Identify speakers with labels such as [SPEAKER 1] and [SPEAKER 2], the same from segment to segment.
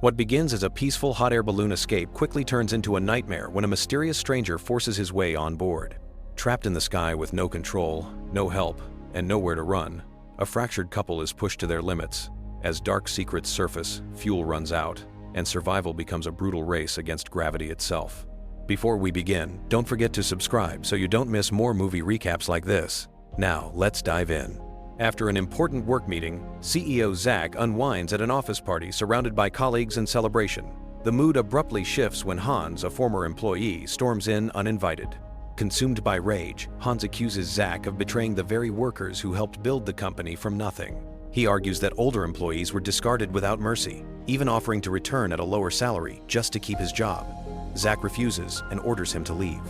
[SPEAKER 1] What begins as a peaceful hot air balloon escape quickly turns into a nightmare when a mysterious stranger forces his way on board. Trapped in the sky with no control, no help, and nowhere to run, a fractured couple is pushed to their limits. As dark secrets surface, fuel runs out, and survival becomes a brutal race against gravity itself. Before we begin, don't forget to subscribe so you don't miss more movie recaps like this. Now, let's dive in. After an important work meeting, CEO Zach unwinds at an office party surrounded by colleagues and celebration. The mood abruptly shifts when Hans, a former employee, storms in uninvited. Consumed by rage, Hans accuses Zach of betraying the very workers who helped build the company from nothing. He argues that older employees were discarded without mercy, even offering to return at a lower salary just to keep his job. Zach refuses and orders him to leave.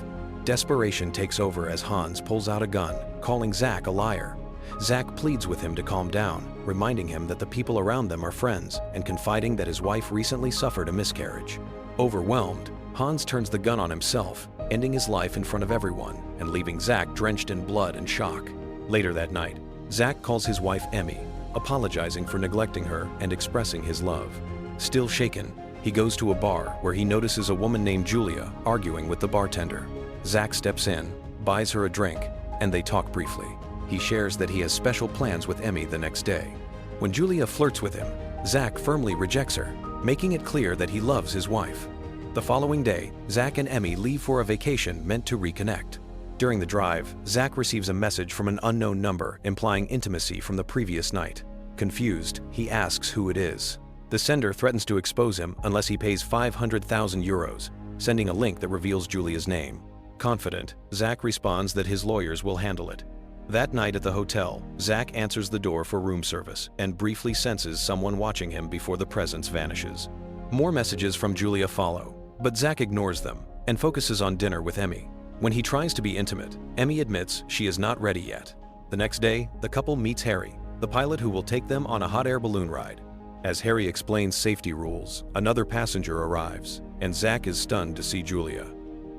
[SPEAKER 1] Desperation takes over as Hans pulls out a gun, calling Zach a liar. Zach pleads with him to calm down, reminding him that the people around them are friends and confiding that his wife recently suffered a miscarriage. Overwhelmed, Hans turns the gun on himself, ending his life in front of everyone and leaving Zach drenched in blood and shock. Later that night, Zach calls his wife Emmy, apologizing for neglecting her and expressing his love. Still shaken, he goes to a bar where he notices a woman named Julia arguing with the bartender. Zach steps in, buys her a drink, and they talk briefly. He shares that he has special plans with Emmy the next day. When Julia flirts with him, Zach firmly rejects her, making it clear that he loves his wife. The following day, Zach and Emmy leave for a vacation meant to reconnect. During the drive, Zach receives a message from an unknown number implying intimacy from the previous night. Confused, he asks who it is. The sender threatens to expose him unless he pays 500,000 euros, sending a link that reveals Julia's name. Confident, Zach responds that his lawyers will handle it. That night at the hotel, Zach answers the door for room service and briefly senses someone watching him before the presence vanishes. More messages from Julia follow, but Zach ignores them and focuses on dinner with Emmy. When he tries to be intimate, Emmy admits she is not ready yet. The next day, the couple meets Harry, the pilot who will take them on a hot air balloon ride. As Harry explains safety rules, another passenger arrives, and Zach is stunned to see Julia.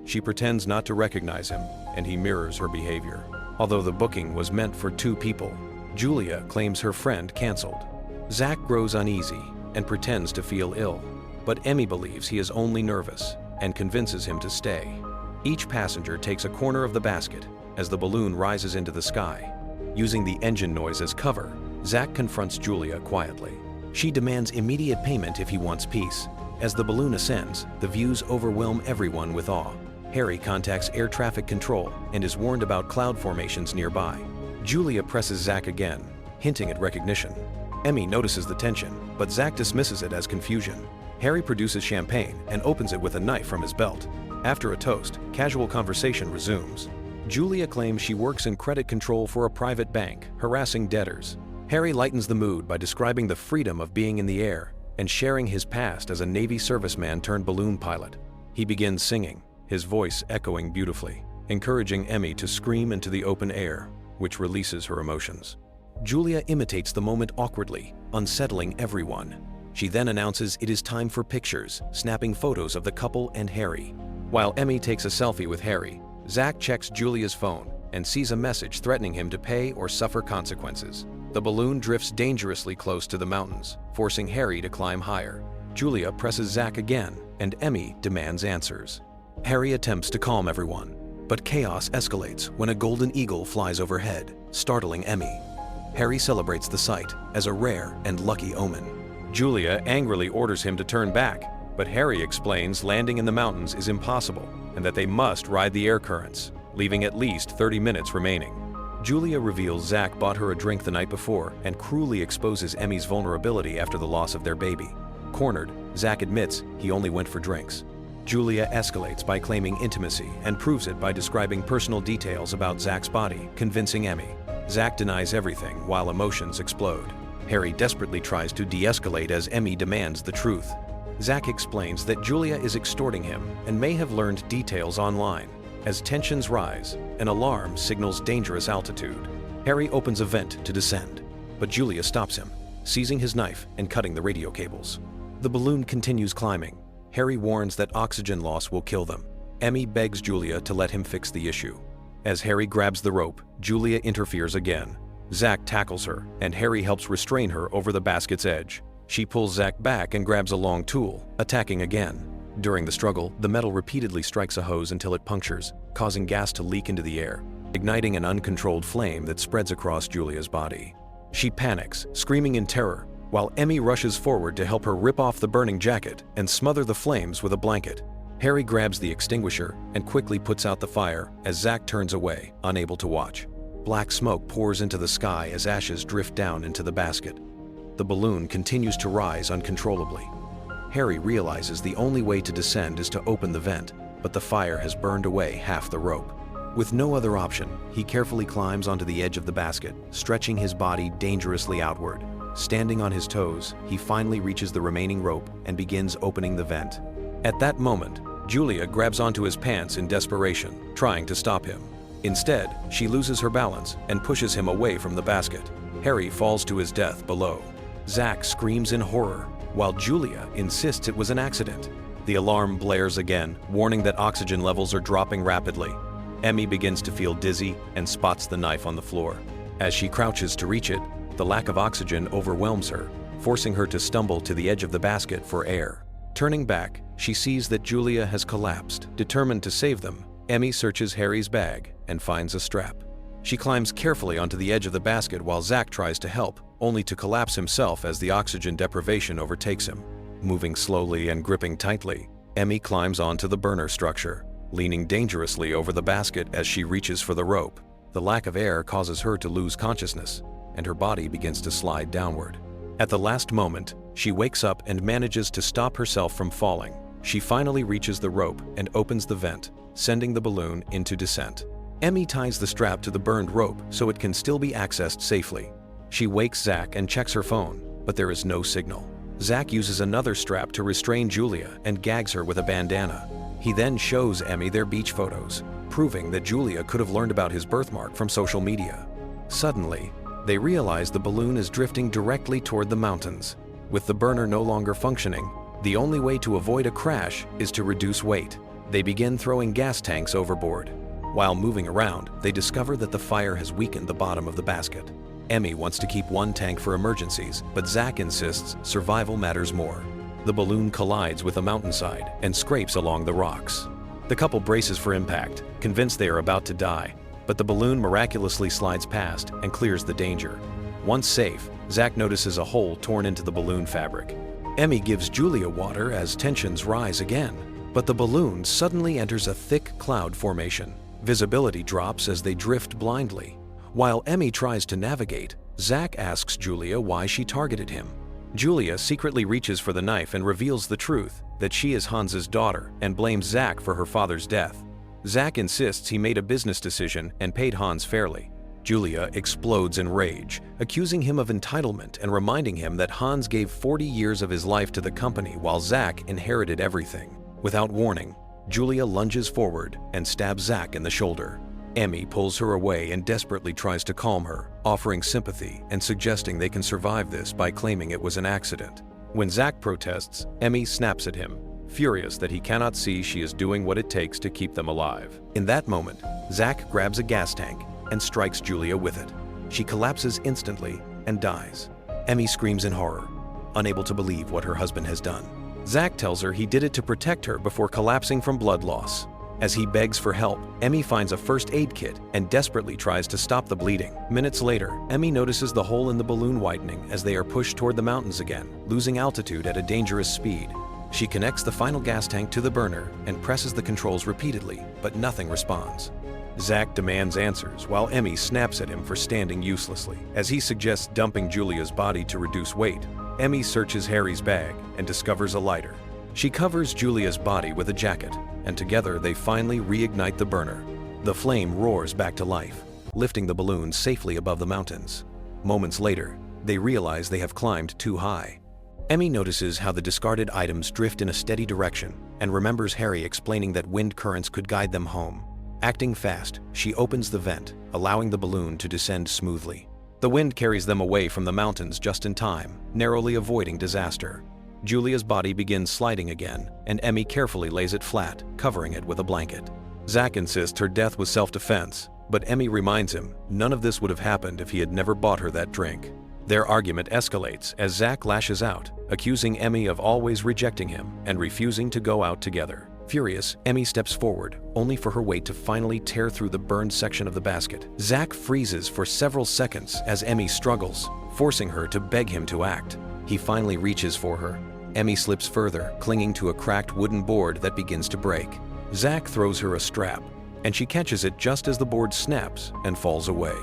[SPEAKER 1] She pretends not to recognize him, and he mirrors her behavior. Although the booking was meant for 2 people, Julia claims her friend canceled. Zach grows uneasy and pretends to feel ill, but Emmy believes he is only nervous and convinces him to stay. Each passenger takes a corner of the basket as the balloon rises into the sky. Using the engine noise as cover, Zach confronts Julia quietly. She demands immediate payment if he wants peace. As the balloon ascends, the views overwhelm everyone with awe. Harry contacts air traffic control and is warned about cloud formations nearby. Julia presses Zach again, hinting at recognition. Emmy notices the tension, but Zach dismisses it as confusion. Harry produces champagne and opens it with a knife from his belt. After a toast, casual conversation resumes. Julia claims she works in credit control for a private bank, harassing debtors. Harry lightens the mood by describing the freedom of being in the air and sharing his past as a Navy serviceman turned balloon pilot. He begins singing, his voice echoing beautifully, encouraging Emmy to scream into the open air, which releases her emotions. Julia imitates the moment awkwardly, unsettling everyone. She then announces it is time for pictures, snapping photos of the couple and Harry. While Emmy takes a selfie with Harry, Zach checks Julia's phone and sees a message threatening him to pay or suffer consequences. The balloon drifts dangerously close to the mountains, forcing Harry to climb higher. Julia presses Zach again, and Emmy demands answers. Harry attempts to calm everyone, but chaos escalates when a golden eagle flies overhead, startling Emmy. Harry celebrates the sight as a rare and lucky omen. Julia angrily orders him to turn back, but Harry explains landing in the mountains is impossible and that they must ride the air currents, leaving at least 30 minutes remaining. Julia reveals Zach bought her a drink the night before and cruelly exposes Emmy's vulnerability after the loss of their baby. Cornered, Zach admits he only went for drinks. Julia escalates by claiming intimacy and proves it by describing personal details about Zach's body, convincing Emmy. Zach denies everything while emotions explode. Harry desperately tries to de-escalate as Emmy demands the truth. Zach explains that Julia is extorting him and may have learned details online. As tensions rise, an alarm signals dangerous altitude. Harry opens a vent to descend, but Julia stops him, seizing his knife and cutting the radio cables. The balloon continues climbing. Harry warns that oxygen loss will kill them. Emmy begs Julia to let him fix the issue. As Harry grabs the rope, Julia interferes again. Zach tackles her, and Harry helps restrain her over the basket's edge. She pulls Zach back and grabs a long tool, attacking again. During the struggle, the metal repeatedly strikes a hose until it punctures, causing gas to leak into the air, igniting an uncontrolled flame that spreads across Julia's body. She panics, screaming in terror, while Emmy rushes forward to help her rip off the burning jacket and smother the flames with a blanket. Harry grabs the extinguisher and quickly puts out the fire as Zach turns away, unable to watch. Black smoke pours into the sky as ashes drift down into the basket. The balloon continues to rise uncontrollably. Harry realizes the only way to descend is to open the vent, but the fire has burned away half the rope. With no other option, he carefully climbs onto the edge of the basket, stretching his body dangerously outward. Standing on his toes, he finally reaches the remaining rope and begins opening the vent. At that moment, Julia grabs onto his pants in desperation, trying to stop him. Instead, she loses her balance and pushes him away from the basket. Harry falls to his death below. Zach screams in horror, while Julia insists it was an accident. The alarm blares again, warning that oxygen levels are dropping rapidly. Emmy begins to feel dizzy and spots the knife on the floor. As she crouches to reach it, the lack of oxygen overwhelms her, forcing her to stumble to the edge of the basket for air. Turning back, she sees that Julia has collapsed. Determined to save them, Emmy searches Harry's bag and finds a strap. She climbs carefully onto the edge of the basket while Zach tries to help, only to collapse himself as the oxygen deprivation overtakes him. Moving slowly and gripping tightly, Emmy climbs onto the burner structure, leaning dangerously over the basket as she reaches for the rope. The lack of air causes her to lose consciousness, and her body begins to slide downward. At the last moment, she wakes up and manages to stop herself from falling. She finally reaches the rope and opens the vent, sending the balloon into descent. Emmy ties the strap to the burned rope so it can still be accessed safely. She wakes Zach and checks her phone, but there is no signal. Zach uses another strap to restrain Julia and gags her with a bandana. He then shows Emmy their beach photos, proving that Julia could have learned about his birthmark from social media. Suddenly, they realize the balloon is drifting directly toward the mountains. With the burner no longer functioning, the only way to avoid a crash is to reduce weight. They begin throwing gas tanks overboard. While moving around, they discover that the fire has weakened the bottom of the basket. Emmy wants to keep one tank for emergencies, but Zach insists survival matters more. The balloon collides with a mountainside and scrapes along the rocks. The couple braces for impact, convinced they are about to die, but the balloon miraculously slides past and clears the danger. Once safe, Zach notices a hole torn into the balloon fabric. Emmy gives Julia water as tensions rise again, but the balloon suddenly enters a thick cloud formation. Visibility drops as they drift blindly. While Emmy tries to navigate, Zach asks Julia why she targeted him. Julia secretly reaches for the knife and reveals the truth, that she is Hans's daughter, and blames Zach for her father's death. Zach insists he made a business decision and paid Hans fairly. Julia explodes in rage, accusing him of entitlement and reminding him that Hans gave 40 years of his life to the company while Zach inherited everything. Without warning, Julia lunges forward and stabs Zach in the shoulder. Emmy pulls her away and desperately tries to calm her, offering sympathy and suggesting they can survive this by claiming it was an accident. When Zach protests, Emmy snaps at him, furious that he cannot see she is doing what it takes to keep them alive. In that moment, Zach grabs a gas tank and strikes Julia with it. She collapses instantly and dies. Emmy screams in horror, unable to believe what her husband has done. Zach tells her he did it to protect her before collapsing from blood loss. As he begs for help, Emmy finds a first aid kit and desperately tries to stop the bleeding. Minutes later, Emmy notices the hole in the balloon widening as they are pushed toward the mountains again, losing altitude at a dangerous speed. She connects the final gas tank to the burner and presses the controls repeatedly, but nothing responds. Zach demands answers while Emmy snaps at him for standing uselessly. As he suggests dumping Julia's body to reduce weight, Emmy searches Harry's bag and discovers a lighter. She covers Julia's body with a jacket, and together they finally reignite the burner. The flame roars back to life, lifting the balloon safely above the mountains. Moments later, they realize they have climbed too high. Emmy notices how the discarded items drift in a steady direction and remembers Harry explaining that wind currents could guide them home. Acting fast, she opens the vent, allowing the balloon to descend smoothly. The wind carries them away from the mountains just in time, narrowly avoiding disaster. Julia's body begins sliding again, and Emmy carefully lays it flat, covering it with a blanket. Zach insists her death was self-defense, but Emmy reminds him none of this would have happened if he had never bought her that drink. Their argument escalates as Zach lashes out, accusing Emmy of always rejecting him and refusing to go out together. Furious, Emmy steps forward, only for her weight to finally tear through the burned section of the basket. Zach freezes for several seconds as Emmy struggles, forcing her to beg him to act. He finally reaches for her. Emmy slips further, clinging to a cracked wooden board that begins to break. Zach throws her a strap, and she catches it just as the board snaps and falls away.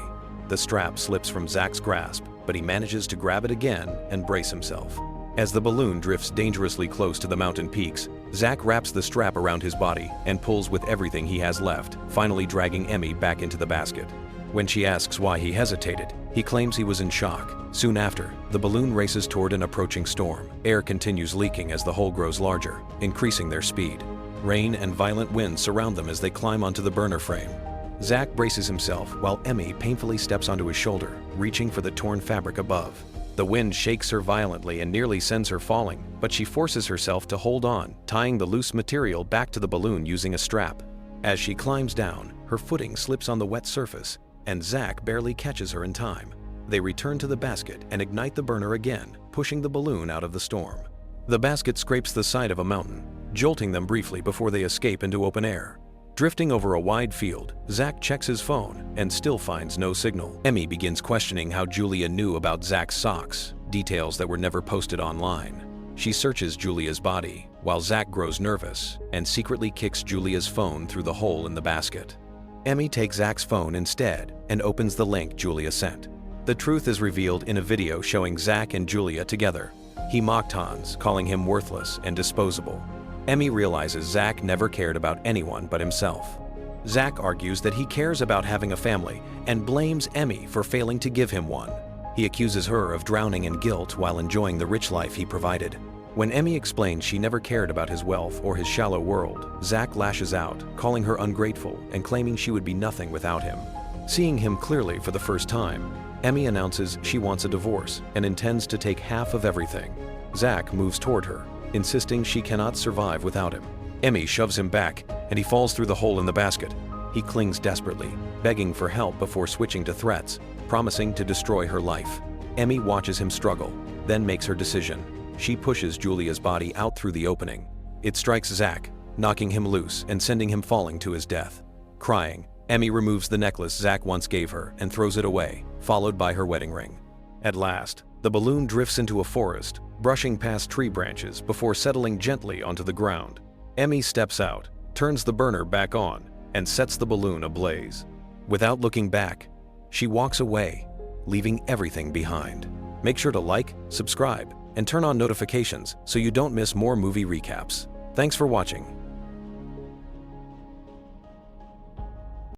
[SPEAKER 1] The strap slips from Zach's grasp, but he manages to grab it again and brace himself. As the balloon drifts dangerously close to the mountain peaks, Zach wraps the strap around his body and pulls with everything he has left, finally dragging Emmy back into the basket. When she asks why he hesitated, he claims he was in shock. Soon after, the balloon races toward an approaching storm. Air continues leaking as the hole grows larger, increasing their speed. Rain and violent winds surround them as they climb onto the burner frame. Zach braces himself while Emmy painfully steps onto his shoulder, reaching for the torn fabric above. The wind shakes her violently and nearly sends her falling, but she forces herself to hold on, tying the loose material back to the balloon using a strap. As she climbs down, her footing slips on the wet surface, and Zach barely catches her in time. They return to the basket and ignite the burner again, pushing the balloon out of the storm. The basket scrapes the side of a mountain, jolting them briefly before they escape into open air. Drifting over a wide field, Zach checks his phone and still finds no signal. Emmy begins questioning how Julia knew about Zach's socks, details that were never posted online. She searches Julia's body, while Zach grows nervous and secretly kicks Julia's phone through the hole in the basket. Emmy takes Zach's phone instead and opens the link Julia sent. The truth is revealed in a video showing Zach and Julia together. He mocked Hans, calling him worthless and disposable. Emmy realizes Zach never cared about anyone but himself. Zach argues that he cares about having a family and blames Emmy for failing to give him one. He accuses her of drowning in guilt while enjoying the rich life he provided. When Emmy explains she never cared about his wealth or his shallow world, Zach lashes out, calling her ungrateful and claiming she would be nothing without him. Seeing him clearly for the first time, Emmy announces she wants a divorce and intends to take half of everything. Zach moves toward her, insisting she cannot survive without him. Emmy shoves him back, and he falls through the hole in the basket. He clings desperately, begging for help before switching to threats, promising to destroy her life. Emmy watches him struggle, then makes her decision. She pushes Julia's body out through the opening. It strikes Zach, knocking him loose and sending him falling to his death. Crying, Emmy removes the necklace Zach once gave her and throws it away, followed by her wedding ring. At last, the balloon drifts into a forest, brushing past tree branches before settling gently onto the ground. Emmy steps out, turns the burner back on, and sets the balloon ablaze. Without looking back, she walks away, leaving everything behind. Make sure to like, subscribe, and turn on notifications so you don't miss more movie recaps. Thanks for watching.